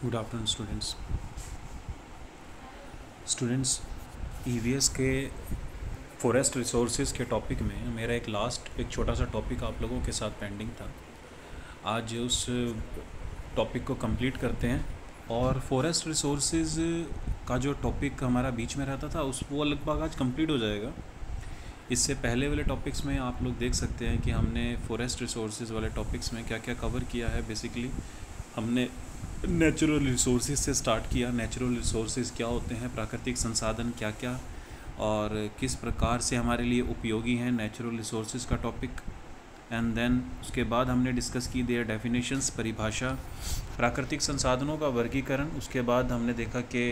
Good afternoon students EVS के forest resources के topic में मेरा एक छोटा सा टॉपिक आप लोगों के साथ पेंडिंग था। आज उस टॉपिक को कंप्लीट करते हैं और फॉरेस्ट रिसोर्सेज का जो टॉपिक हमारा बीच में रहता था वो लगभग आज कंप्लीट हो जाएगा। इससे पहले वाले टॉपिक्स में आप लोग देख सकते हैं कि हमने फॉरेस्ट रिसोर्सेज वाले टॉपिक्स में क्या क्या कवर किया है। बेसिकली हमने नेचुरल रिसोर्सेज से स्टार्ट किया। नेचुरल रिसोर्सेज क्या होते हैं, प्राकृतिक संसाधन क्या क्या और किस प्रकार से हमारे लिए उपयोगी हैं नेचुरल रिसोर्सेज का टॉपिक। एंड देन उसके बाद हमने डिस्कस की देयर डेफिनेशंस, परिभाषा, प्राकृतिक संसाधनों का वर्गीकरण। उसके बाद हमने देखा कि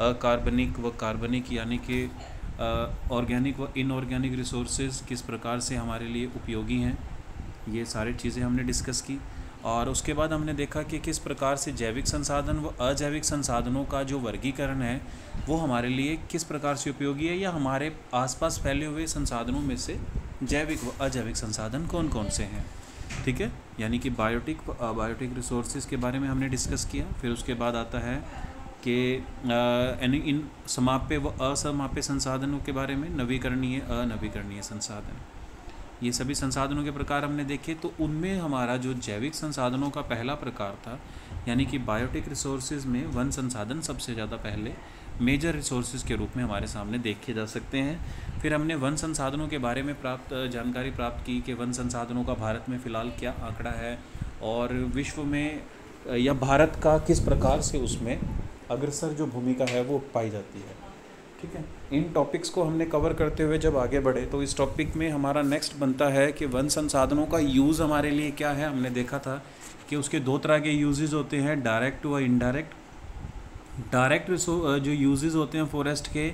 अकार्बनिक व कार्बनिक यानी कि ऑर्गेनिक व इनऑर्गेनिक रिसोर्सेज किस प्रकार से हमारे लिए उपयोगी हैं। ये सारी चीज़ें हमने डिस्कस की। और उसके बाद हमने देखा कि किस प्रकार से जैविक संसाधन व अजैविक संसाधनों का जो वर्गीकरण है वो हमारे लिए किस प्रकार से उपयोगी है, या हमारे आसपास फैले हुए संसाधनों में से जैविक व अजैविक संसाधन कौन कौन से हैं। ठीक है, यानी कि बायोटिक रिसोर्सेज के बारे में हमने डिस्कस किया। फिर उसके बाद आता है कि इन समाप्य व असमाप्य संसाधनों के बारे में, नवीकरणीय अनवीकरणीय संसाधन, ये सभी संसाधनों के प्रकार हमने देखे। तो उनमें हमारा जो जैविक संसाधनों का पहला प्रकार था, यानी कि बायोटिक रिसोर्सेज में वन संसाधन सबसे ज़्यादा पहले मेजर रिसोर्सेज के रूप में हमारे सामने देखे जा सकते हैं। फिर हमने वन संसाधनों के बारे में जानकारी प्राप्त की कि वन संसाधनों का भारत में फ़िलहाल क्या आंकड़ा है और विश्व में या भारत का किस प्रकार से उसमें अग्रसर जो भूमिका है वो पाई जाती है। ठीक है, इन टॉपिक्स को हमने कवर करते हुए जब आगे बढ़े तो इस टॉपिक में हमारा नेक्स्ट बनता है कि वन संसाधनों का यूज़ हमारे लिए क्या है। हमने देखा था कि उसके दो तरह के यूजेस होते हैं, डायरेक्ट व इनडायरेक्ट। डायरेक्ट जो यूजेस होते हैं फॉरेस्ट के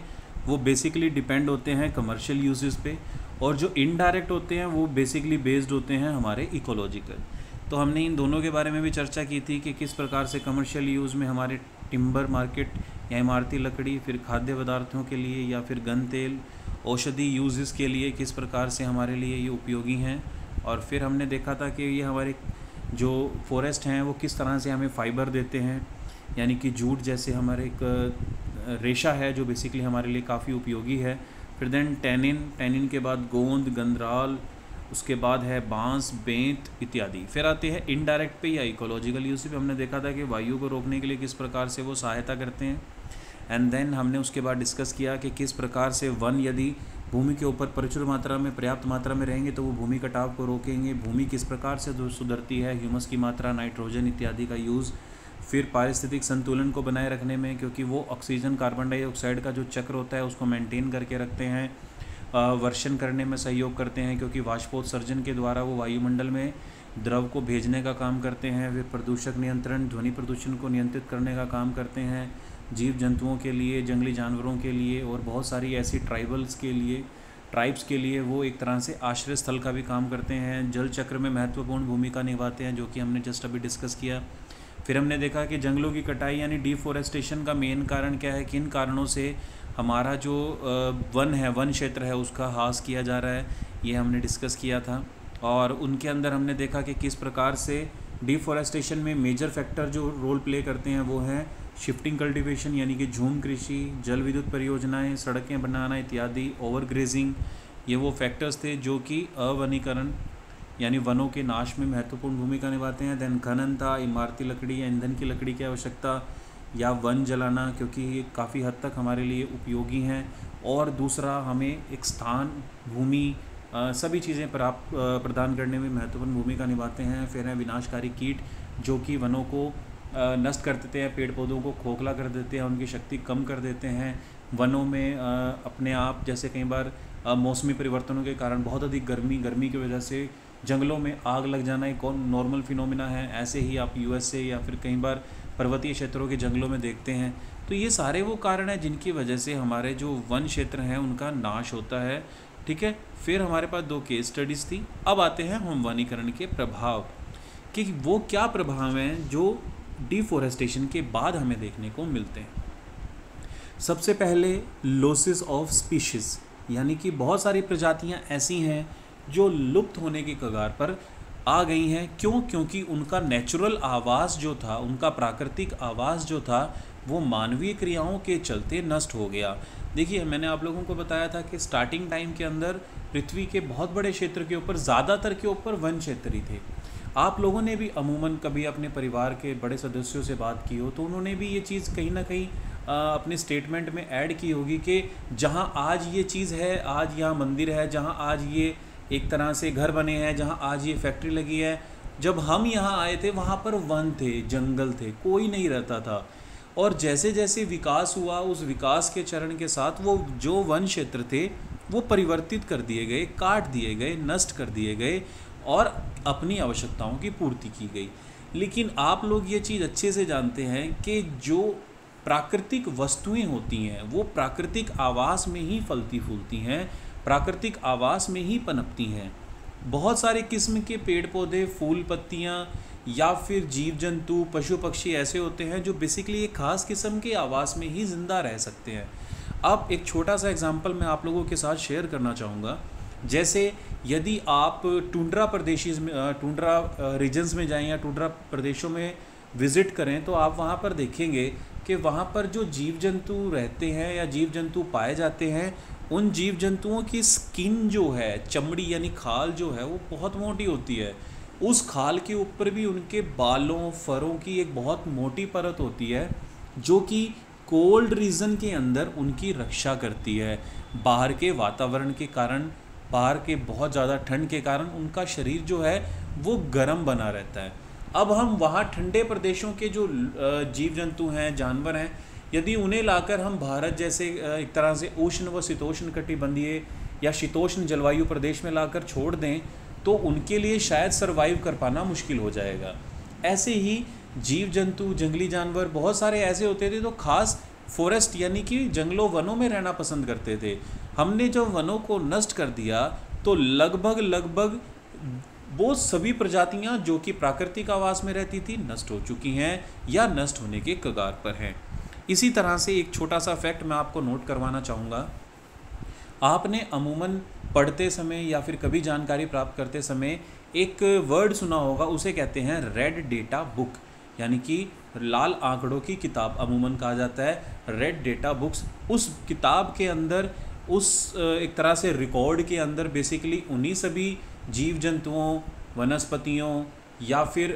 वो बेसिकली डिपेंड होते हैं कमर्शियल यूजेस पे, और जो इनडायरेक्ट होते हैं वो बेसिकली बेस्ड होते हैं हमारे इकोलॉजिकल। तो हमने इन दोनों के बारे में भी चर्चा की थी कि किस प्रकार से कमर्शियल यूज़ में हमारे टिम्बर मार्केट या इमारती लकड़ी, फिर खाद्य पदार्थों के लिए या फिर गन तेल, औषधि यूजेस के लिए किस प्रकार से हमारे लिए ये उपयोगी हैं। और फिर हमने देखा था कि ये हमारे जो फॉरेस्ट हैं वो किस तरह से हमें फाइबर देते हैं, यानी कि जूट जैसे हमारे एक रेशा है जो बेसिकली हमारे लिए काफ़ी उपयोगी है। फिर देन टैनिन के बाद गोंद, गंदराल, उसके बाद है बांस, बेंत इत्यादि। फिर आते हैं इनडायरेक्ट पे या इकोलॉजिकल यूज पे। हमने देखा था कि वायु को रोकने के लिए किस प्रकार से वो सहायता करते हैं। एंड देन हमने उसके बाद डिस्कस किया कि किस प्रकार से वन यदि भूमि के ऊपर प्रचुर मात्रा में, पर्याप्त मात्रा में रहेंगे तो वो भूमि कटाव को रोकेंगे। भूमि किस प्रकार से सुधरती है, ह्यूमस की मात्रा, नाइट्रोजन इत्यादि का यूज़। फिर पारिस्थितिक संतुलन को बनाए रखने में, क्योंकि वो ऑक्सीजन कार्बन डाइऑक्साइड का जो चक्र होता है उसको मेंटेन करके रखते हैं। वर्षण करने में सहयोग करते हैं, क्योंकि वाष्पोत्सर्जन के द्वारा वो वायुमंडल में द्रव को भेजने का काम करते हैं। वे प्रदूषक नियंत्रण, ध्वनि प्रदूषण को नियंत्रित करने का काम करते हैं, जीव जंतुओं के लिए, जंगली जानवरों के लिए और बहुत सारी ऐसी ट्राइब्स के लिए वो एक तरह से आश्रय स्थल का भी काम करते हैं। जल चक्र में महत्वपूर्ण भूमिका निभाते हैं, जो कि हमने जस्ट अभी डिस्कस किया। फिर हमने देखा कि जंगलों की कटाई यानी डिफॉरेस्टेशन का मेन कारण क्या है, किन कारणों से हमारा जो वन क्षेत्र है उसका ह्रास किया जा रहा है, ये हमने डिस्कस किया था। और उनके अंदर हमने देखा कि किस प्रकार से डिफॉरेस्टेशन में मेजर फैक्टर जो रोल प्ले करते हैं वो हैं शिफ्टिंग कल्टीवेशन, यानी कि झूम कृषि, जल विद्युत परियोजनाएं, सड़कें बनाना इत्यादि, ओवरग्रेजिंग। ये वो फैक्टर्स थे जो कि अवनीकरण यानी वनों के नाश में महत्वपूर्ण भूमिका निभाते हैं। देन खनन था, इमारती लकड़ी या ईंधन की लकड़ी की आवश्यकता, या वन जलाना, क्योंकि ये काफ़ी हद तक हमारे लिए उपयोगी हैं। और दूसरा, हमें एक स्थान, भूमि, सभी चीज़ें प्रदान करने में महत्वपूर्ण भूमिका निभाते हैं। फिर हैं विनाशकारी कीट, जो कि वनों को नष्ट कर देते हैं, पेड़ पौधों को खोखला कर देते हैं, उनकी शक्ति कम कर देते हैं। वनों में अपने आप, जैसे कई बार मौसमी परिवर्तनों के कारण बहुत अधिक गर्मी की वजह से जंगलों में आग लग जाना एक नॉर्मल फिनोमिना है। ऐसे ही आप यूएसए या फिर कई बार पर्वतीय क्षेत्रों के जंगलों में देखते हैं। तो ये सारे वो कारण हैं जिनकी वजह से हमारे जो वन क्षेत्र हैं उनका नाश होता है। ठीक है, फिर हमारे पास 2 केस स्टडीज़ थी। अब आते हैं हम वनीकरण के प्रभाव, कि वो क्या प्रभाव हैं जो डिफॉरेस्टेशन के बाद हमें देखने को मिलते हैं। सबसे पहले लॉसेस ऑफ स्पीशीज़, यानी कि बहुत सारी प्रजातियां ऐसी हैं जो लुप्त होने की कगार पर आ गई हैं। क्यों? क्योंकि उनका नेचुरल आवास जो था, उनका प्राकृतिक आवास जो था, वो मानवीय क्रियाओं के चलते नष्ट हो गया। देखिए, मैंने आप लोगों को बताया था कि स्टार्टिंग टाइम के अंदर पृथ्वी के बहुत बड़े क्षेत्र के ऊपर, ज़्यादातर के ऊपर वन क्षेत्र ही थे। आप लोगों ने भी अमूमन कभी अपने परिवार के बड़े सदस्यों से बात की हो तो उन्होंने भी ये चीज़ कहीं ना कहीं अपने स्टेटमेंट में ऐड की होगी कि जहाँ आज ये चीज़ है, आज यहाँ मंदिर है, जहाँ आज ये एक तरह से घर बने हैं, जहाँ आज ये फैक्ट्री लगी है, जब हम यहाँ आए थे वहाँ पर वन थे, जंगल थे, कोई नहीं रहता था। और जैसे जैसे विकास हुआ, उस विकास के चरण के साथ वो जो वन क्षेत्र थे वो परिवर्तित कर दिए गए, काट दिए गए, नष्ट कर दिए गए और अपनी आवश्यकताओं की पूर्ति की गई। लेकिन आप लोग ये चीज़ अच्छे से जानते हैं कि जो प्राकृतिक वस्तुएं होती हैं वो प्राकृतिक आवास में ही फलती फूलती हैं, प्राकृतिक आवास में ही पनपती हैं। बहुत सारे किस्म के पेड़ पौधे, फूल पत्तियाँ या फिर जीव जंतु, पशु पक्षी ऐसे होते हैं जो बेसिकली एक ख़ास किस्म के आवास में ही ज़िंदा रह सकते हैं। अब एक छोटा सा एग्जांपल मैं आप लोगों के साथ शेयर करना चाहूँगा। जैसे यदि आप टुंड्रा रीजन्स में जाएं या टुंड्रा प्रदेशों में विज़िट करें तो आप वहाँ पर देखेंगे कि वहाँ पर जो जीव जंतु रहते हैं या जीव जंतु पाए जाते हैं, उन जीव जंतुओं की स्किन जो है, चमड़ी यानी खाल जो है, वो बहुत मोटी होती है। उस खाल के ऊपर भी उनके बालों, फरों की एक बहुत मोटी परत होती है जो कि कोल्ड रीजन के अंदर उनकी रक्षा करती है। बाहर के वातावरण के कारण, बाहर के बहुत ज़्यादा ठंड के कारण उनका शरीर जो है वो गर्म बना रहता है। अब हम वहाँ ठंडे प्रदेशों के जो जीव जंतु हैं, जानवर हैं, यदि उन्हें लाकर हम भारत जैसे एक तरह से उष्ण व शीतोष्ण कटिबंधीय या शीतोष्ण जलवायु प्रदेश में लाकर छोड़ दें तो उनके लिए शायद सरवाइव कर पाना मुश्किल हो जाएगा। ऐसे ही जीव जंतु, जंगली जानवर बहुत सारे ऐसे होते थे तो खास फॉरेस्ट यानी कि जंगलों वनों में रहना पसंद करते थे। हमने जब वनों को नष्ट कर दिया तो लगभग वो सभी प्रजातियां जो कि प्राकृतिक आवास में रहती थी नष्ट हो चुकी हैं या नष्ट होने के कगार पर हैं। इसी तरह से एक छोटा सा फैक्ट मैं आपको नोट करवाना चाहूँगा। आपने अमूमन पढ़ते समय या फिर कभी जानकारी प्राप्त करते समय एक वर्ड सुना होगा, उसे कहते हैं रेड डेटा बुक, यानी कि लाल आंकड़ों की किताब अमूमन कहा जाता है, रेड डेटा बुक्स। उस किताब के अंदर, उस एक तरह से रिकॉर्ड के अंदर बेसिकली उन्हीं सभी जीव जंतुओं, वनस्पतियों या फिर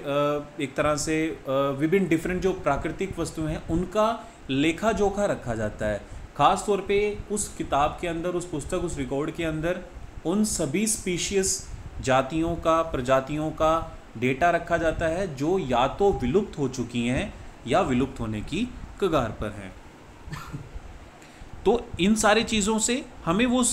एक तरह से विभिन्न डिफरेंट जो प्राकृतिक वस्तुएं हैं उनका लेखा जोखा रखा जाता है। ख़ास तौर पे उस किताब के अंदर, उस पुस्तक, उस रिकॉर्ड के अंदर उन सभी स्पीशीज़, जातियों का, प्रजातियों का डेटा रखा जाता है जो या तो विलुप्त हो चुकी हैं या विलुप्त होने की कगार पर हैं। तो इन सारी चीज़ों से हमें वो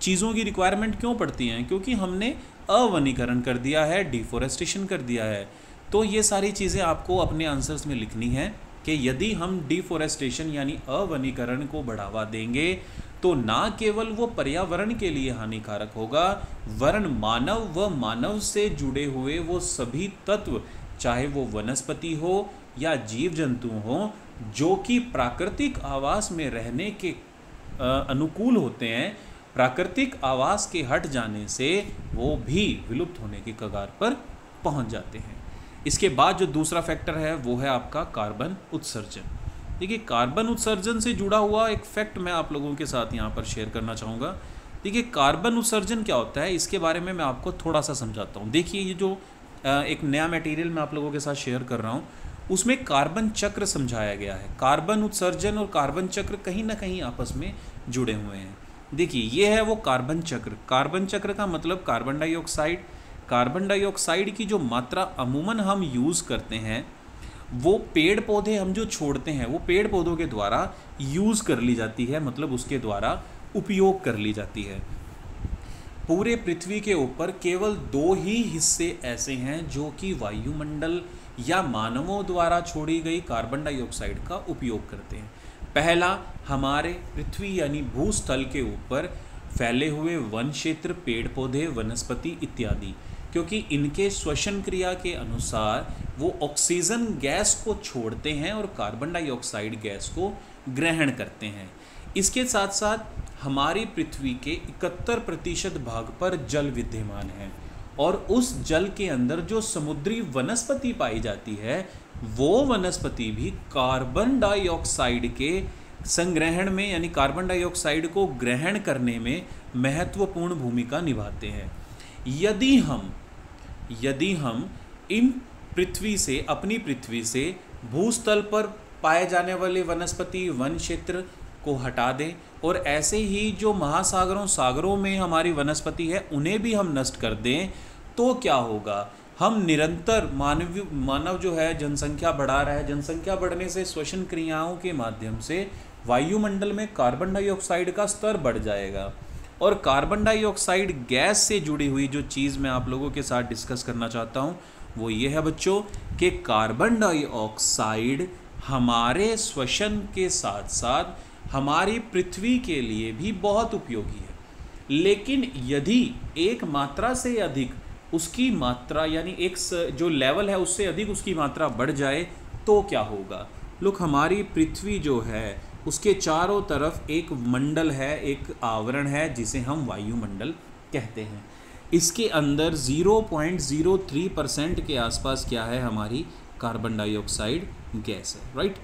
चीज़ों की रिक्वायरमेंट क्यों पड़ती हैं? क्योंकि हमने अवनीकरण कर दिया है, डिफॉरेस्टेशन कर दिया है। तो ये सारी चीज़ें आपको अपने आंसर्स में लिखनी है कि यदि हम डिफॉरेस्टेशन यानी अवनीकरण को बढ़ावा देंगे तो ना केवल वो पर्यावरण के लिए हानिकारक होगा, वरन मानव व मानव से जुड़े हुए वो सभी तत्व, चाहे वो वनस्पति हो या जीव जंतु हो, जो कि प्राकृतिक आवास में रहने के अनुकूल होते हैं, प्राकृतिक आवास के हट जाने से वो भी विलुप्त होने की कगार पर पहुंच जाते हैं। इसके बाद जो दूसरा फैक्टर है वो है आपका कार्बन उत्सर्जन। देखिए, कार्बन उत्सर्जन से जुड़ा हुआ एक फैक्ट मैं आप लोगों के साथ यहाँ पर शेयर करना चाहूँगा। देखिए, कार्बन उत्सर्जन क्या होता है इसके बारे में मैं आपको थोड़ा सा समझाता हूँ। देखिए, ये जो एक नया मटेरियल मैं आप लोगों के साथ शेयर कर रहा हूँ उसमें कार्बन चक्र समझाया गया है। कार्बन उत्सर्जन और कार्बन चक्र कहीं ना कहीं आपस में जुड़े हुए हैं। देखिए, ये है वो कार्बन चक्र। कार्बन चक्र का मतलब कार्बन डाइऑक्साइड। कार्बन डाइऑक्साइड की जो मात्रा अमूमन हम यूज़ करते हैं वो पेड़ पौधे हम जो छोड़ते हैं वो पेड़ पौधों के द्वारा यूज़ कर ली जाती है, मतलब उसके द्वारा उपयोग कर ली जाती है। पूरे पृथ्वी के ऊपर केवल 2 ही हिस्से ऐसे हैं जो कि वायुमंडल या मानवों द्वारा छोड़ी गई कार्बन डाइऑक्साइड का उपयोग करते हैं। पहला, हमारे पृथ्वी यानी भूस्थल के ऊपर फैले हुए वन क्षेत्र, पेड़ पौधे, वनस्पति इत्यादि, क्योंकि इनके श्वसन क्रिया के अनुसार वो ऑक्सीजन गैस को छोड़ते हैं और कार्बन डाइऑक्साइड गैस को ग्रहण करते हैं। इसके साथ साथ हमारी पृथ्वी के 71% भाग पर जल विद्यमान है और उस जल के अंदर जो समुद्री वनस्पति पाई जाती है वो वनस्पति भी कार्बन डाइऑक्साइड के संग्रहण में यानी कार्बन डाइऑक्साइड को ग्रहण करने में महत्वपूर्ण भूमिका निभाते हैं। यदि हम इन पृथ्वी से अपनी पृथ्वी से भूस्थल पर पाए जाने वाले वनस्पति वन क्षेत्र को हटा दें और ऐसे ही जो महासागरों सागरों में हमारी वनस्पति है उन्हें भी हम नष्ट कर दें, तो क्या होगा? हम निरंतर मानव जो है जनसंख्या बढ़ा रहा है। जनसंख्या बढ़ने से श्वसन क्रियाओं के माध्यम से वायुमंडल में कार्बन डाइऑक्साइड का स्तर बढ़ जाएगा। और कार्बन डाइऑक्साइड गैस से जुड़ी हुई जो चीज़ मैं आप लोगों के साथ डिस्कस करना चाहता हूँ वो ये है बच्चों कि कार्बन डाइऑक्साइड हमारे श्वसन के साथ साथ हमारी पृथ्वी के लिए भी बहुत उपयोगी है। लेकिन यदि एक मात्रा से अधिक उसकी मात्रा यानी एक जो लेवल है उससे अधिक उसकी मात्रा बढ़ जाए तो क्या होगा? लोग, हमारी पृथ्वी जो है उसके चारों तरफ एक मंडल है, एक आवरण है जिसे हम वायुमंडल कहते हैं। इसके अंदर 0.03% के आसपास क्या है? हमारी कार्बन डाइऑक्साइड गैस है, राइट।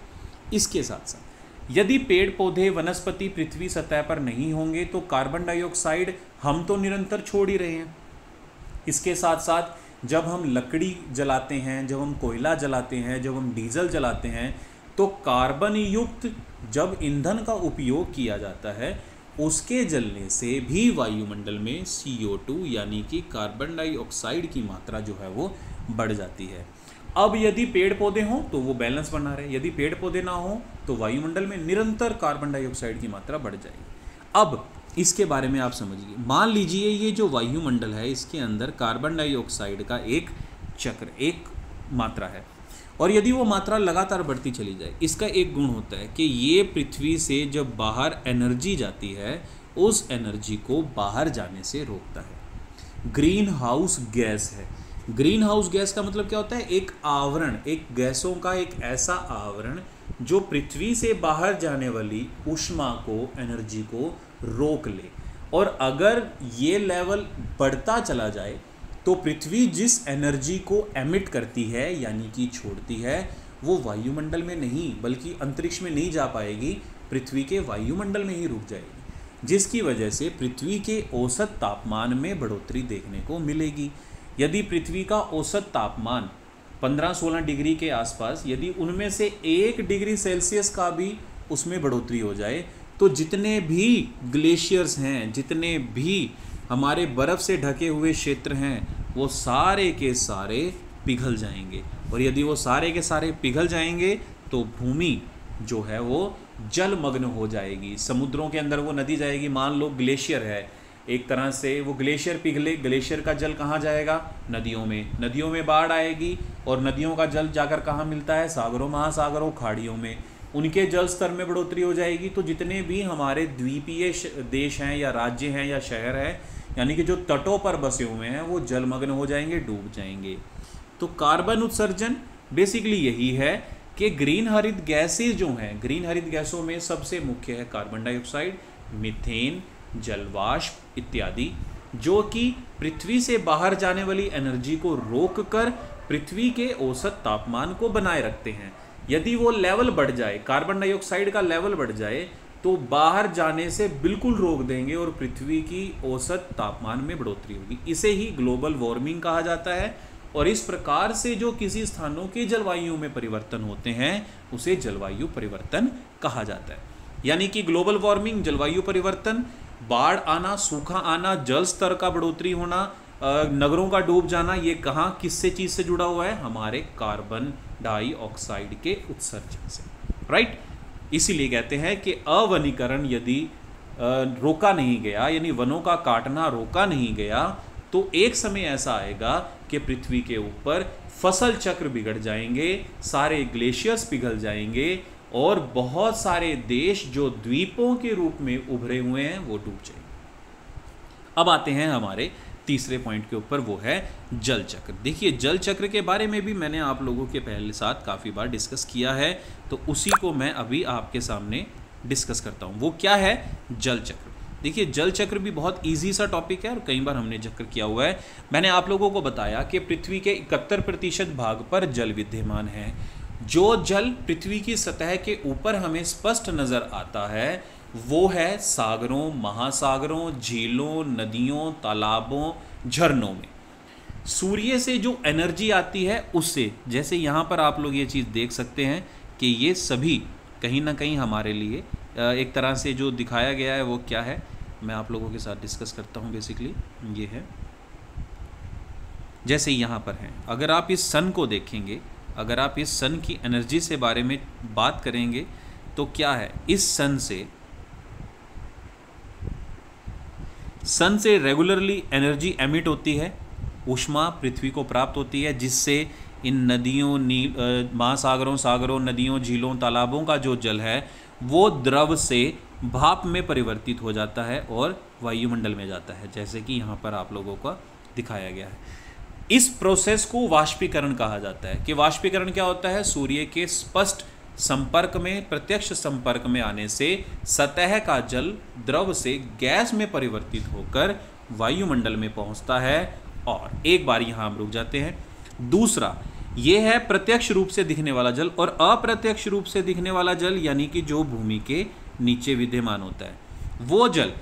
इसके साथ साथ यदि पेड़ पौधे वनस्पति पृथ्वी सतह पर नहीं होंगे तो कार्बन डाइऑक्साइड हम तो निरंतर छोड़ ही रहे हैं। इसके साथ साथ जब हम लकड़ी जलाते हैं, जब हम कोयला जलाते हैं, जब हम डीजल जलाते हैं तो कार्बन युक्त जब ईंधन का उपयोग किया जाता है उसके जलने से भी वायुमंडल में CO2 यानी कि कार्बन डाइऑक्साइड की मात्रा जो है वो बढ़ जाती है। अब यदि पेड़ पौधे हों तो वो बैलेंस बना रहे, यदि पेड़ पौधे ना हों तो वायुमंडल में निरंतर कार्बन डाइऑक्साइड की मात्रा बढ़ जाएगी। अब इसके बारे में आप समझिए। मान लीजिए ये जो वायुमंडल है इसके अंदर कार्बन डाइऑक्साइड का एक चक्र, एक मात्रा है और यदि वो मात्रा लगातार बढ़ती चली जाए, इसका एक गुण होता है कि ये पृथ्वी से जब बाहर एनर्जी जाती है उस एनर्जी को बाहर जाने से रोकता है। ग्रीन हाउस गैस है। ग्रीन हाउस गैस का मतलब क्या होता है? एक आवरण, एक गैसों का एक ऐसा आवरण जो पृथ्वी से बाहर जाने वाली ऊष्मा को, एनर्जी को रोक ले। और अगर ये लेवल बढ़ता चला जाए तो पृथ्वी जिस एनर्जी को एमिट करती है यानी कि छोड़ती है वो वायुमंडल में नहीं बल्कि अंतरिक्ष में नहीं जा पाएगी, पृथ्वी के वायुमंडल में ही रुक जाएगी, जिसकी वजह से पृथ्वी के औसत तापमान में बढ़ोतरी देखने को मिलेगी। यदि पृथ्वी का औसत तापमान 15-16 डिग्री के आसपास, यदि उनमें से 1 डिग्री सेल्सियस का भी उसमें बढ़ोतरी हो जाए तो जितने भी ग्लेशियर्स हैं, जितने भी हमारे बर्फ़ से ढके हुए क्षेत्र हैं वो सारे के सारे पिघल जाएंगे। और यदि वो सारे के सारे पिघल जाएंगे तो भूमि जो है वो जलमग्न हो जाएगी। समुद्रों के अंदर वो नदी जाएगी। मान लो ग्लेशियर है, एक तरह से वो ग्लेशियर पिघले, ग्लेशियर का जल कहाँ जाएगा? नदियों में। नदियों में बाढ़ आएगी और नदियों का जल जाकर कहाँ मिलता है? सागरों, महासागरों, खाड़ियों में। उनके जल स्तर में बढ़ोतरी हो जाएगी तो जितने भी हमारे द्वीपीय देश हैं या राज्य हैं या शहर हैं यानी कि जो तटों पर बसे हुए हैं वो जलमग्न हो जाएंगे, डूब जाएंगे। तो कार्बन उत्सर्जन बेसिकली यही है कि ग्रीन हरित गैसेज जो हैं, ग्रीन हरित गैसों में सबसे मुख्य है कार्बन डाइऑक्साइड, मीथेन, जलवाष्प इत्यादि, जो कि पृथ्वी से बाहर जाने वाली एनर्जी को रोककर पृथ्वी के औसत तापमान को बनाए रखते हैं। यदि वो लेवल बढ़ जाए, कार्बन डाइऑक्साइड का लेवल बढ़ जाए तो बाहर जाने से बिल्कुल रोक देंगे और पृथ्वी की औसत तापमान में बढ़ोतरी होगी। इसे ही ग्लोबल वार्मिंग कहा जाता है। और इस प्रकार से जो किसी स्थानों के जलवायु में परिवर्तन होते हैं उसे जलवायु परिवर्तन कहा जाता है। यानी कि ग्लोबल वार्मिंग, जलवायु परिवर्तन, बाढ़ आना, सूखा आना, जल स्तर का बढ़ोतरी होना, नगरों का डूब जाना, ये कहाँ किससे चीज़ से जुड़ा हुआ है? हमारे कार्बन डाइऑक्साइड के उत्सर्जन से, राइट। इसीलिए कहते हैं कि अवनीकरण यदि रोका नहीं गया यानी वनों का काटना रोका नहीं गया तो एक समय ऐसा आएगा कि पृथ्वी के ऊपर फसल चक्र बिगड़ जाएंगे, सारे ग्लेशियर्स पिघल जाएंगे और बहुत सारे देश जो द्वीपों के रूप में उभरे हुए हैं वो डूब जाएंगे। अब आते हैं हमारे तीसरे पॉइंट के ऊपर, वो है जल चक्र। देखिए, जल चक्र के बारे में भी मैंने आप लोगों के पहले साथ काफ़ी बार डिस्कस किया है, तो उसी को मैं अभी आपके सामने डिस्कस करता हूँ। वो क्या है? जल चक्र। देखिए जल चक्र भी बहुत इजी सा टॉपिक है और कई बार हमने जिक्र किया हुआ है। मैंने आप लोगों को बताया कि पृथ्वी के 71% भाग पर जल विद्यमान है। जो जल पृथ्वी की सतह के ऊपर हमें स्पष्ट नजर आता है वो है सागरों, महासागरों, झीलों, नदियों, तालाबों, झरनों में। सूर्य से जो एनर्जी आती है उससे, जैसे यहाँ पर आप लोग ये चीज़ देख सकते हैं कि ये सभी कहीं ना कहीं हमारे लिए एक तरह से जो दिखाया गया है वो क्या है, मैं आप लोगों के साथ डिस्कस करता हूँ। बेसिकली ये है, जैसे यहाँ पर है, अगर आप इस सन को देखेंगे, अगर आप इस सन की एनर्जी से बारे में बात करेंगे तो क्या है, इस सन से रेगुलरली एनर्जी एमिट होती है, ऊष्मा पृथ्वी को प्राप्त होती है, जिससे इन नदियों, महासागरों, सागरों, नदियों, झीलों, तालाबों का जो जल है वो द्रव से भाप में परिवर्तित हो जाता है और वायुमंडल में जाता है, जैसे कि यहाँ पर आप लोगों का दिखाया गया है। इस प्रोसेस को वाष्पीकरण कहा जाता है। कि वाष्पीकरण क्या होता है, सूर्य के स्पष्ट संपर्क में, प्रत्यक्ष संपर्क में आने से सतह का जल द्रव से गैस में परिवर्तित होकर वायुमंडल में पहुंचता है। और एक बार यहाँ हम रुक जाते हैं। दूसरा ये है प्रत्यक्ष रूप से दिखने वाला जल और अप्रत्यक्ष रूप से दिखने वाला जल, यानी कि जो भूमि के नीचे विद्यमान होता है। वो जल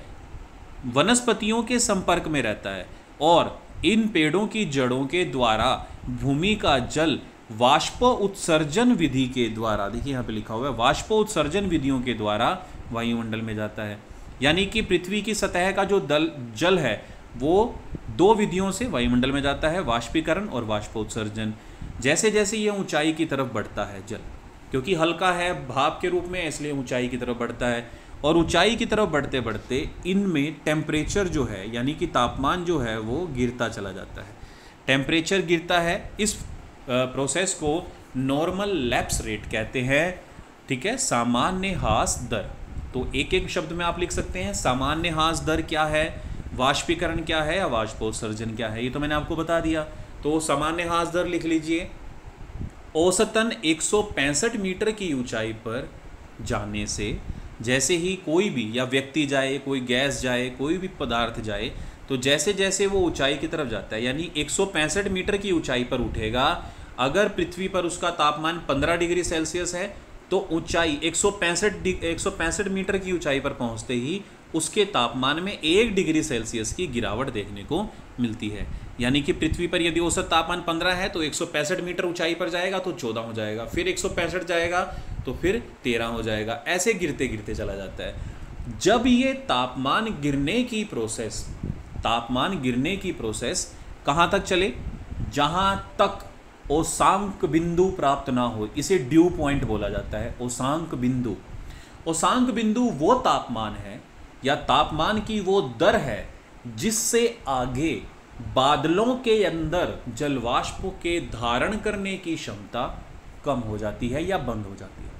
वनस्पतियों के संपर्क में रहता है और इन पेड़ों की जड़ों के द्वारा भूमि का जल वाष्प उत्सर्जन विधि के द्वारा, देखिए यहाँ पे लिखा हुआ है, वाष्प उत्सर्जन विधियों के द्वारा वायुमंडल में जाता है। यानी कि पृथ्वी की सतह का जो जल है वो दो विधियों से वायुमंडल में जाता है, वाष्पीकरण और वाष्पोत्सर्जन। जैसे जैसे ये ऊंचाई की तरफ बढ़ता है जल, क्योंकि हल्का है, भाप के रूप में, इसलिए ऊंचाई की तरफ बढ़ता है। और ऊंचाई की तरफ बढ़ते बढ़ते इनमें टेम्परेचर जो है, यानी कि तापमान जो है वो गिरता चला जाता है। टेम्परेचर गिरता है, इस प्रोसेस को नॉर्मल लैप्स रेट कहते हैं। ठीक है, सामान्य ह्रास दर। तो एक एक शब्द में आप लिख सकते हैं, सामान्य ह्रास दर क्या है, वाष्पीकरण क्या है या वाष्पोत्सर्जन क्या है, ये तो मैंने आपको बता दिया। तो सामान्य ह्रास दर लिख लीजिए, औसतन 165 मीटर की ऊंचाई पर जाने से, जैसे ही कोई भी या व्यक्ति जाए, कोई गैस जाए, कोई भी पदार्थ जाए, तो जैसे जैसे वो ऊंचाई की तरफ जाता है, यानी 165 मीटर की ऊंचाई पर उठेगा, अगर पृथ्वी पर उसका तापमान 15 डिग्री सेल्सियस है तो ऊंचाई 165 मीटर की ऊंचाई पर पहुंचते ही उसके तापमान में 1 डिग्री सेल्सियस की गिरावट देखने को मिलती है। यानी कि पृथ्वी पर यदि औसत तापमान 15 है तो 165 मीटर ऊंचाई पर जाएगा तो 14 हो जाएगा, फिर 165 जाएगा तो फिर 13 हो जाएगा, ऐसे गिरते गिरते चला जाता है। जब ये तापमान गिरने की प्रोसेस कहाँ तक चले, जहाँ तक औसांक बिंदु प्राप्त ना हो, इसे ड्यू पॉइंट बोला जाता है। औसांक बिंदु वो तापमान है या तापमान की वो दर है जिससे आगे बादलों के अंदर जलवाष्प के धारण करने की क्षमता कम हो जाती है या बंद हो जाती है।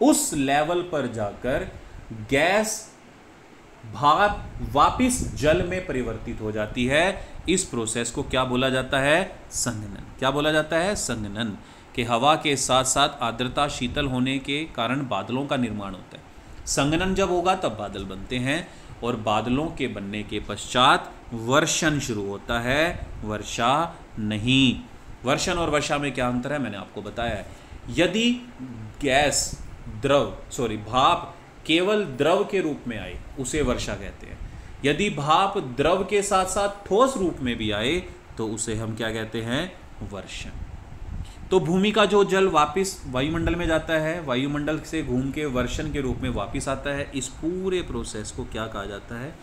उस लेवल पर जाकर गैस भाप वापिस जल में परिवर्तित हो जाती है। इस प्रोसेस को क्या बोला जाता है, संघनन। क्या बोला जाता है, संघनन। कि हवा के साथ साथ आर्द्रता शीतल होने के कारण बादलों का निर्माण होता है। संघनन जब होगा तब बादल बनते हैं और बादलों के बनने के पश्चात वर्षण शुरू होता है, वर्षा नहीं। वर्षण और वर्षा में क्या अंतर है मैंने आपको बताया है। यदि भाप केवल द्रव के रूप में आए उसे वर्षा कहते हैं। यदि भाप द्रव के साथ साथ ठोस रूप में भी आए तो उसे हम क्या कहते हैं, वर्षण। तो भूमि का जो जल वापस वायुमंडल में जाता है, वायुमंडल से घूम के वर्षण के रूप में वापस आता है। इस पूरे प्रोसेस को क्या कहा जाता है,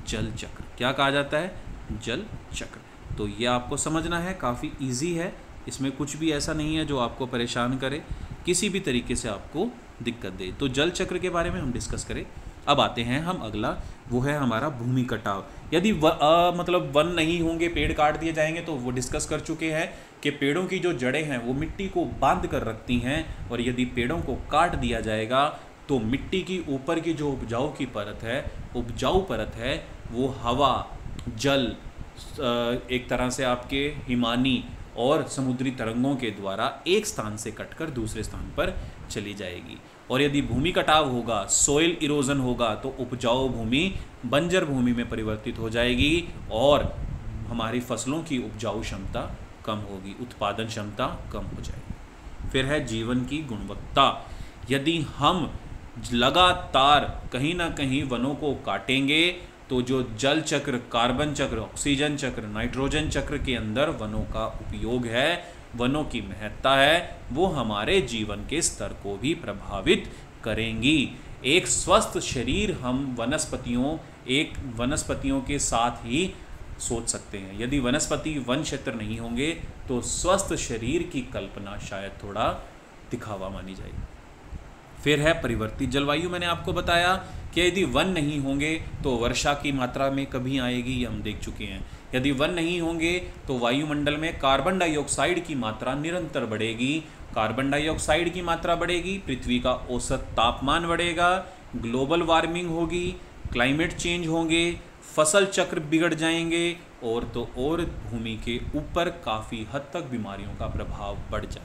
जल चक्र। क्या कहा जाता है, जल चक्र। तो ये आपको समझना है, काफ़ी इजी है, इसमें कुछ भी ऐसा नहीं है जो आपको परेशान करे, किसी भी तरीके से आपको दिक्कत दे। तो जल चक्र के बारे में हम डिस्कस करें। अब आते हैं हम अगला, वो है हमारा भूमि कटाव। यदि वन नहीं होंगे, पेड़ काट दिए जाएंगे, तो वो डिस्कस कर चुके हैं कि पेड़ों की जो जड़ें हैं वो मिट्टी को बांध कर रखती हैं, और यदि पेड़ों को काट दिया जाएगा तो मिट्टी की ऊपर की जो उपजाऊ परत है वो हवा, जल, एक तरह से आपके हिमानी और समुद्री तरंगों के द्वारा एक स्थान से कटकर दूसरे स्थान पर चली जाएगी। और यदि भूमि कटाव होगा, सोइल इरोजन होगा, तो उपजाऊ भूमि बंजर भूमि में परिवर्तित हो जाएगी और हमारी फसलों की उपजाऊ क्षमता कम होगी, उत्पादन क्षमता कम हो जाएगी। फिर है जीवन की गुणवत्ता। यदि हम लगातार कहीं ना कहीं वनों को काटेंगे तो जो जल चक्र, कार्बन चक्र, ऑक्सीजन चक्र, नाइट्रोजन चक्र के अंदर वनों का उपयोग है, वनों की महत्ता है, वो हमारे जीवन के स्तर को भी प्रभावित करेंगी। एक स्वस्थ शरीर हम वनस्पतियों के साथ ही सोच सकते हैं। यदि वनस्पति वन क्षेत्र नहीं होंगे तो स्वस्थ शरीर की कल्पना शायद थोड़ा दिखावा मानी जाएगी। फिर है परिवर्तित जलवायु। मैंने आपको बताया कि यदि वन नहीं होंगे तो वर्षा की मात्रा में कमी आएगी, ये हम देख चुके हैं। यदि वन नहीं होंगे तो वायुमंडल में कार्बन डाइऑक्साइड की मात्रा निरंतर बढ़ेगी। कार्बन डाइऑक्साइड की मात्रा बढ़ेगी, पृथ्वी का औसत तापमान बढ़ेगा, ग्लोबल वार्मिंग होगी, क्लाइमेट चेंज होंगे, फसल चक्र बिगड़ जाएंगे और तो और भूमि के ऊपर काफ़ी हद तक बीमारियों का प्रभाव बढ़ जाए।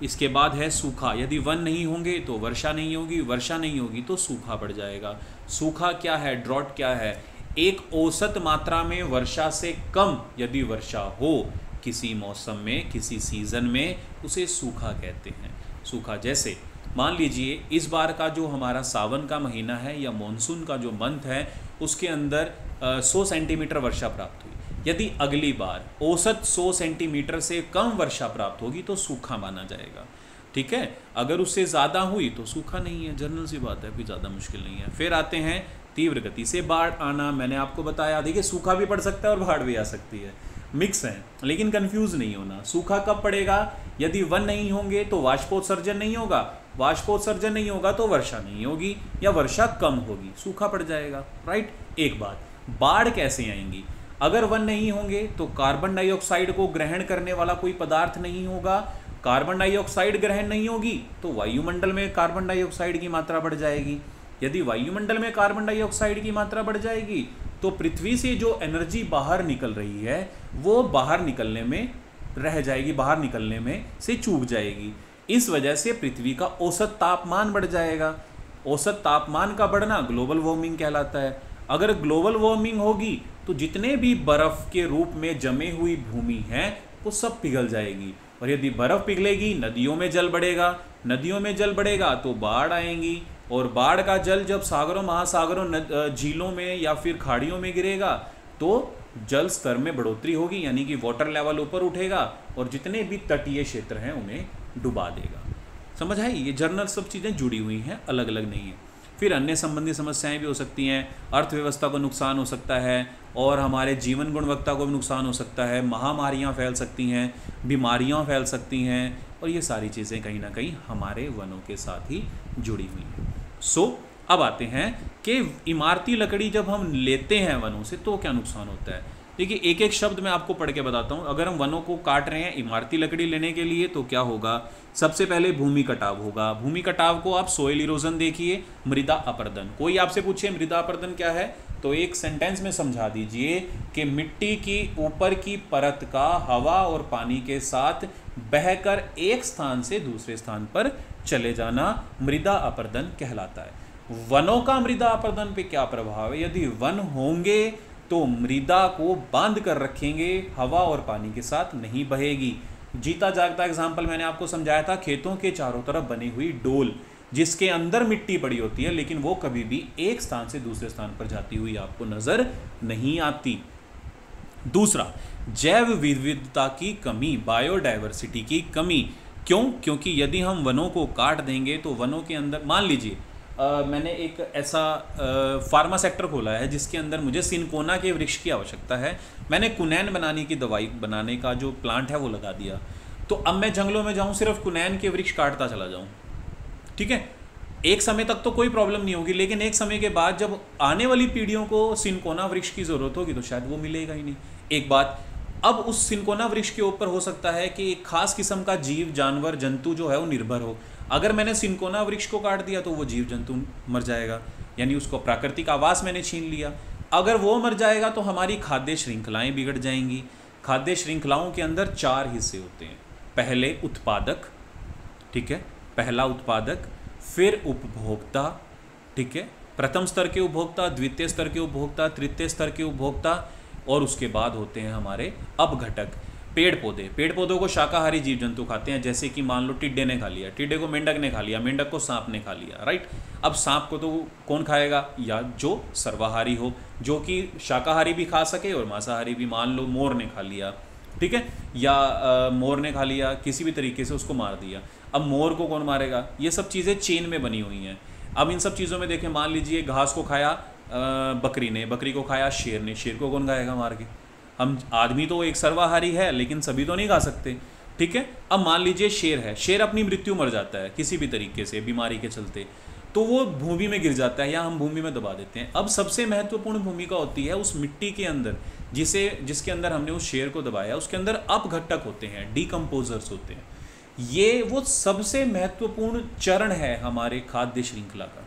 इसके बाद है सूखा। यदि वन नहीं होंगे तो वर्षा नहीं होगी, वर्षा नहीं होगी तो सूखा बढ़ जाएगा। सूखा क्या है, ड्रॉट क्या है? एक औसत मात्रा में वर्षा से कम यदि वर्षा हो किसी मौसम में, किसी सीजन में, उसे सूखा कहते हैं। सूखा जैसे मान लीजिए इस बार का जो हमारा सावन का महीना है या मॉनसून का जो मंथ है उसके अंदर 100 सेंटीमीटर वर्षा प्राप्त हुई। यदि अगली बार औसत 100 सेंटीमीटर से कम वर्षा प्राप्त होगी तो सूखा माना जाएगा। ठीक है, अगर उससे ज़्यादा हुई तो सूखा नहीं है, जनरल सी बात है, कोई ज़्यादा मुश्किल नहीं है। फिर आते हैं तीव्र गति से बाढ़ आना। मैंने आपको बताया, देखिए सूखा भी पड़ सकता है और बाढ़ भी आ सकती है, मिक्स है, लेकिन कंफ्यूज नहीं होना। सूखा कब पड़ेगा? यदि वन नहीं होंगे तो वाष्पोत्सर्जन नहीं होगा, वाष्पोत्सर्जन नहीं होगा तो वर्षा नहीं होगी या वर्षा कम होगी, सूखा पड़ जाएगा। राइट। एक बात, बाढ़ कैसे आएंगी? अगर वन नहीं होंगे तो कार्बन डाइऑक्साइड को ग्रहण करने वाला कोई पदार्थ नहीं होगा। कार्बन डाइऑक्साइड ग्रहण नहीं होगी तो वायुमंडल में कार्बन डाइऑक्साइड की मात्रा बढ़ जाएगी। यदि वायुमंडल में कार्बन डाइऑक्साइड की मात्रा बढ़ जाएगी तो पृथ्वी से जो एनर्जी बाहर निकल रही है वो बाहर निकलने में रह जाएगी, बाहर निकलने में से चूक जाएगी। इस वजह से पृथ्वी का औसत तापमान बढ़ जाएगा। औसत तापमान का बढ़ना ग्लोबल वार्मिंग कहलाता है। अगर ग्लोबल वार्मिंग होगी तो जितने भी बर्फ के रूप में जमे हुई भूमि है वो सब पिघल जाएगी, और यदि बर्फ पिघलेगी नदियों में जल बढ़ेगा, नदियों में जल बढ़ेगा तो बाढ़ आएंगी, और बाढ़ का जल जब सागरों, महासागरों, झीलों में या फिर खाड़ियों में गिरेगा तो जल स्तर में बढ़ोतरी होगी, यानी कि वाटर लेवल ऊपर उठेगा और जितने भी तटीय क्षेत्र हैं उन्हें डुबा देगा। समझ आई? ये जर्नल सब चीज़ें जुड़ी हुई हैं, अलग अलग नहीं है। फिर अन्य संबंधी समस्याएं भी हो सकती हैं, अर्थव्यवस्था को नुकसान हो सकता है और हमारे जीवन गुणवत्ता को भी नुकसान हो सकता है, महामारियां फैल सकती हैं, बीमारियां फैल सकती हैं, और ये सारी चीज़ें कहीं ना कहीं हमारे वनों के साथ ही जुड़ी हुई हैं। अब आते हैं कि इमारती लकड़ी जब हम लेते हैं वनों से तो क्या नुकसान होता है। देखिए एक एक शब्द मैं आपको पढ़ के बताता हूँ। अगर हम वनों को काट रहे हैं इमारती लकड़ी लेने के लिए तो क्या होगा? सबसे पहले भूमि कटाव होगा। भूमि कटाव को आप सोइल इरोजन देखिए, मृदा अपरदन। कोई आपसे पूछे मृदा अपरदन क्या है तो एक सेंटेंस में समझा दीजिए कि मिट्टी की ऊपर की परत का हवा और पानी के साथ बहकर एक स्थान से दूसरे स्थान पर चले जाना मृदा अपरदन कहलाता है। वनों का मृदा अपरदन पे क्या प्रभाव है? यदि वन होंगे तो मृदा को बांध कर रखेंगे, हवा और पानी के साथ नहीं बहेगी। जीता जागता एग्जाम्पल मैंने आपको समझाया था, खेतों के चारों तरफ बनी हुई डोल जिसके अंदर मिट्टी पड़ी होती है लेकिन वो कभी भी एक स्थान से दूसरे स्थान पर जाती हुई आपको नजर नहीं आती। दूसरा, जैव विविधता की कमी, बायोडाइवर्सिटी की कमी। क्यों? क्योंकि यदि हम वनों को काट देंगे तो वनों के अंदर, मान लीजिए मैंने एक ऐसा फार्मा सेक्टर खोला है जिसके अंदर मुझे सिनकोना के वृक्ष की आवश्यकता है। मैंने कुनैन बनाने की दवाई बनाने का जो प्लांट है वो लगा दिया, तो अब मैं जंगलों में जाऊं सिर्फ कुनैन के वृक्ष काटता चला जाऊं, ठीक है, एक समय तक तो कोई प्रॉब्लम नहीं होगी, लेकिन एक समय के बाद जब आने वाली पीढ़ियों को सिनकोना वृक्ष की ज़रूरत होगी तो शायद वो मिलेगा ही नहीं। एक बात, अब उस सिनकोना वृक्ष के ऊपर हो सकता है कि एक खास किस्म का जीव, जानवर, जंतु जो है वो निर्भर हो। अगर मैंने सिनकोना वृक्ष को काट दिया तो वो जीव जंतु मर जाएगा, यानी उसको प्राकृतिक आवास मैंने छीन लिया। अगर वो मर जाएगा तो हमारी खाद्य श्रृंखलाएं बिगड़ जाएंगी। खाद्य श्रृंखलाओं के अंदर 4 हिस्से होते हैं। पहले उत्पादक, ठीक है, पहला उत्पादक, फिर उपभोक्ता, ठीक है, प्रथम स्तर के उपभोक्ता, द्वितीय स्तर के उपभोक्ता, तृतीय स्तर के उपभोक्ता, और उसके बाद होते हैं हमारे अपघटक। पेड़ पौधे, पेड़ पौधों को शाकाहारी जीव जंतु खाते हैं, जैसे कि मान लो टिड्डे ने खा लिया, टिड्डे को मेंढक ने खा लिया, मेंढक को सांप ने खा लिया, राइट। अब सांप को तो कौन खाएगा, या जो सर्वाहारी हो, जो कि शाकाहारी भी खा सके और मांसाहारी भी। मान लो मोर ने खा लिया, ठीक है, या मोर ने खा लिया, किसी भी तरीके से उसको मार दिया। अब मोर को कौन मारेगा, ये सब चीज़ें चेन में बनी हुई हैं। अब इन सब चीज़ों में देखें, मान लीजिए घास को खाया बकरी ने, बकरी को खाया शेर ने, शेर को कौन खाएगा मार के। हम आदमी तो एक सर्वाहारी है, लेकिन सभी तो नहीं खा सकते, ठीक है। अब मान लीजिए शेर है, शेर अपनी मृत्यु मर जाता है किसी भी तरीके से बीमारी के चलते, तो वो भूमि में गिर जाता है या हम भूमि में दबा देते हैं। अब सबसे महत्वपूर्ण भूमिका होती है उस मिट्टी के अंदर जिसके अंदर हमने उस शेर को दबाया, उसके अंदर अपघटक होते हैं, डिकम्पोजर्स होते हैं। ये वो सबसे महत्वपूर्ण चरण है हमारे खाद्य श्रृंखला का,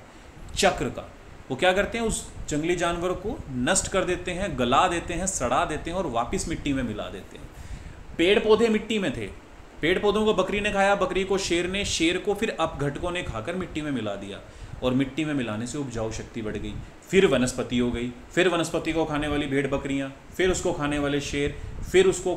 चक्र का। वो क्या करते हैं, उस जंगली जानवर को नष्ट कर देते हैं, गला देते हैं, सड़ा देते हैं और वापस मिट्टी में मिला देते हैं। पेड़ पौधे मिट्टी में थे, पेड़ पौधों को बकरी ने खाया, बकरी को शेर ने, शेर को फिर अपघटकों ने खाकर मिट्टी में मिला दिया, और मिट्टी में मिलाने से उपजाऊ शक्ति बढ़ गई। फिर वनस्पति हो गई, फिर वनस्पति को खाने वाली भेड़ बकरियां, फिर उसको खाने वाले शेर, फिर उसको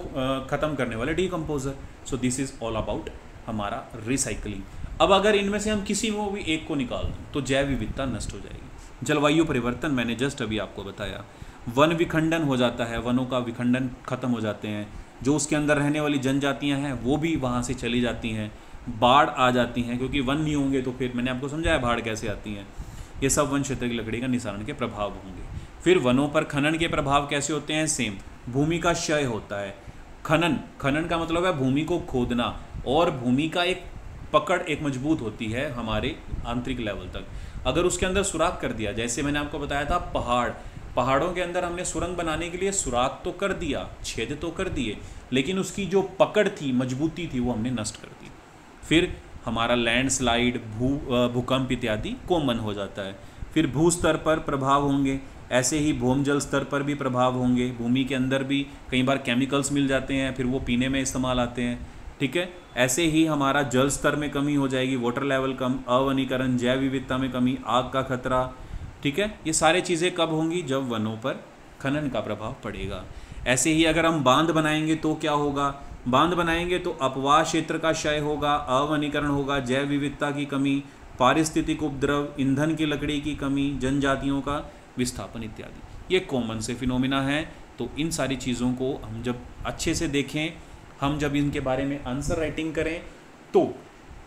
ख़त्म करने वाले decomposer. So this is all about हमारा रिसाइकलिंग। अब अगर इनमें से हम किसी को भी एक को निकाल दें तो जैव विविधता नष्ट हो जाएगी। जलवायु परिवर्तन मैंने जस्ट अभी आपको बताया, वन विखंडन हो जाता है, वनों का विखंडन खत्म हो जाते हैं, जो उसके अंदर रहने वाली जनजातियां हैं वो भी वहाँ से चली जाती हैं, बाढ़ आ जाती हैं, क्योंकि वन नहीं होंगे तो फिर मैंने आपको समझाया बाढ़ कैसे आती हैं। ये सब वन क्षेत्र की लकड़ी का निसारण के प्रभाव होंगे। फिर वनों पर खनन के प्रभाव कैसे होते हैं, सेम, भूमि का क्षय होता है। खनन का मतलब है भूमि को खोदना, और भूमि का एक पकड़ एक मजबूत होती है हमारे आंतरिक लेवल तक। अगर उसके अंदर सुराख कर दिया, जैसे मैंने आपको बताया था पहाड़ों के अंदर हमने सुरंग बनाने के लिए सुराख तो कर दिया, छेद तो कर दिए, लेकिन उसकी जो पकड़ थी, मजबूती थी, वो हमने नष्ट कर दी। फिर हमारा लैंडस्लाइड, भूकंप इत्यादि कॉमन हो जाता है। फिर भू स्तर पर प्रभाव होंगे, ऐसे ही भूमजल स्तर पर भी प्रभाव होंगे। भूमि के अंदर भी कई बार केमिकल्स मिल जाते हैं, फिर वो पीने में इस्तेमाल आते हैं, ठीक है। ऐसे ही हमारा जल स्तर में कमी हो जाएगी, वाटर लेवल कम, अवनीकरण, जैव विविधता में कमी, आग का खतरा, ठीक है। ये सारी चीज़ें कब होंगी, जब वनों पर खनन का प्रभाव पड़ेगा। ऐसे ही अगर हम बांध बनाएंगे तो क्या होगा, बांध बनाएंगे तो अपवाह क्षेत्र का क्षय होगा, अवनीकरण होगा, जैव विविधता की कमी, पारिस्थितिक उपद्रव, ईंधन की लकड़ी की कमी, जनजातियों का विस्थापन इत्यादि। ये कॉमन से फिनोमिना हैं। तो इन सारी चीज़ों को हम जब अच्छे से देखें, हम जब इनके बारे में आंसर राइटिंग करें तो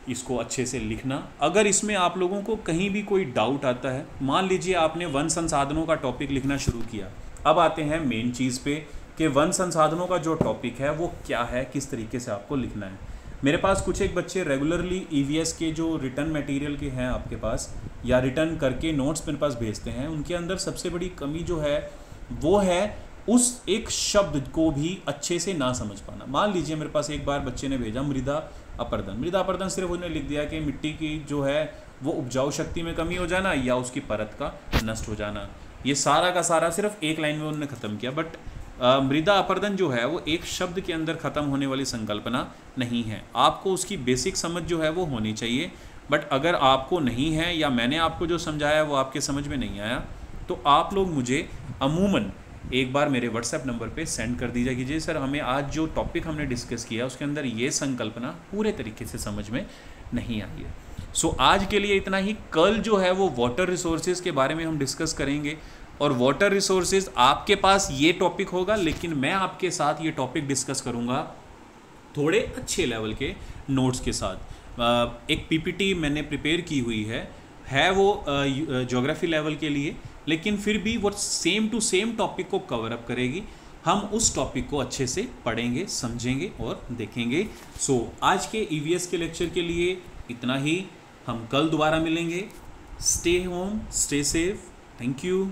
इसको अच्छे से लिखना। अगर इसमें आप लोगों को कहीं भी कोई डाउट आता है, मान लीजिए आपने वन संसाधनों का टॉपिक लिखना शुरू किया, अब आते हैं मेन चीज़ पे कि वन संसाधनों का जो टॉपिक है वो क्या है, किस तरीके से आपको लिखना है। मेरे पास कुछ एक बच्चे रेगुलरली ईवीएस के जो रिटर्न मटेरियल के हैं आपके पास, या रिटर्न करके नोट्स मेरे पास भेजते हैं, उनके अंदर सबसे बड़ी कमी जो है वो है उस एक शब्द को भी अच्छे से ना समझ पाना। मान लीजिए मेरे पास एक बार बच्चे ने भेजा मृदा अपरदन। मृदा अपरदन सिर्फ उन्होंने लिख दिया कि मिट्टी की जो है वो उपजाऊ शक्ति में कमी हो जाना या उसकी परत का नष्ट हो जाना। ये सारा का सारा सिर्फ एक लाइन में उन्होंने ख़त्म किया। बट मृदा अपरदन जो है वो एक शब्द के अंदर ख़त्म होने वाली संकल्पना नहीं है। आपको उसकी बेसिक समझ जो है वो होनी चाहिए। बट अगर आपको नहीं है या मैंने आपको जो समझाया वो आपके समझ में नहीं आया, तो आप लोग मुझे अमूमन एक बार मेरे व्हाट्सएप नंबर पे सेंड कर दीजिए कीजिए, सर हमें आज जो टॉपिक हमने डिस्कस किया उसके अंदर ये संकल्पना पूरे तरीके से समझ में नहीं आई है। सो आज के लिए इतना ही। कल जो है वो वाटर रिसोर्सेज के बारे में हम डिस्कस करेंगे, और वाटर रिसोर्सेज आपके पास ये टॉपिक होगा, लेकिन मैं आपके साथ ये टॉपिक डिस्कस करूँगा थोड़े अच्छे लेवल के नोट्स के साथ। एक पीपीटी मैंने प्रिपेयर की हुई है वो ज्योग्राफी लेवल के लिए, लेकिन फिर भी वो सेम टू सेम टॉपिक को कवर अप करेगी। हम उस टॉपिक को अच्छे से पढ़ेंगे, समझेंगे और देखेंगे। सो आज के ईवीएस के लेक्चर के लिए इतना ही। हम कल दोबारा मिलेंगे। Stay home, stay safe. Thank you.